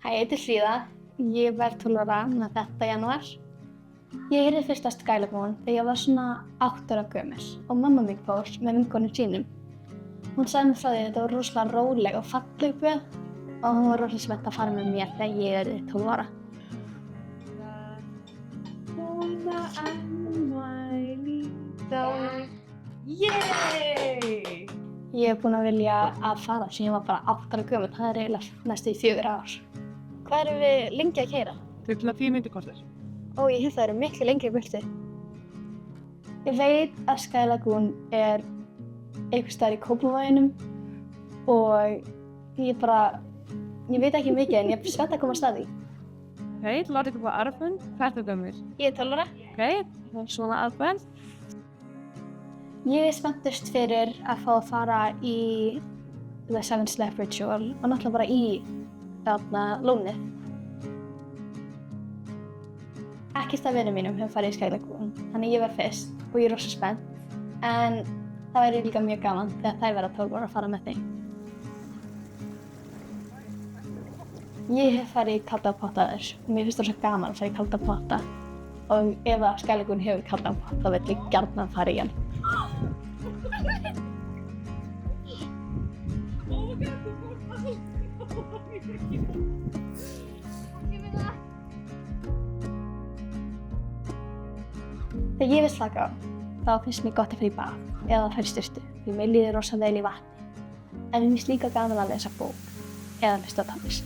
Hæ, ég heiti Fríða. Ég verð 12 ára þetta janúar. Ég heyrði fyrst að Sky Lagoon þegar ég var svona 8 ára gömul og mamma mín fór með vinkonum sínum. Hún sagði mér frá því að þetta var rosalega róleg og falleg böð og hún var rosalega spennt að fara með mér þegar ég yrði 12 ára. Yay! Ég er búin að vilja að fara sem ég var bara 8 ára gömul. Það er eiginlega næstu í 4 ár. Hvað erum við lengi að keyra? Trufla 10 mínútur korter. Ó, ég held það eru miklu lengri í burtu. Ég veit að Sky Lagoon er einhvers staðar í Kópavoginum og ég veit ekki mikið en ég er spennt að koma að staði. Ok, láta ykkur fá aðrafun. Hvað ertu gömul? Ég er 12 ára. Ok, svona aðrafun. Ég er spenntust fyrir að fá að fara í The Seven Step Ritual og náttúrulega bara í lónið. Ekkert af vinum mínum hefur farið í Sky Lagoon, þannig ég var fyrst og ég er rosa spennt. En það væri líka mjög gaman þegar þær verða 12 ára að fara með þeim. Ég hef farið í kalda potta áður og mér finnst það svo gaman að fara í kalda potta. Og ef að Sky Lagoon hefur kaldan pott þá vil ég gjarnan fara í hann. Þegar ég vil slaka á, þá finnst mér gott að fara í bað eða að fara í sturtu því mér líður rosa vel í vatni. En mér finnst líka gaman að lesa bók eða hlusta á tónlist.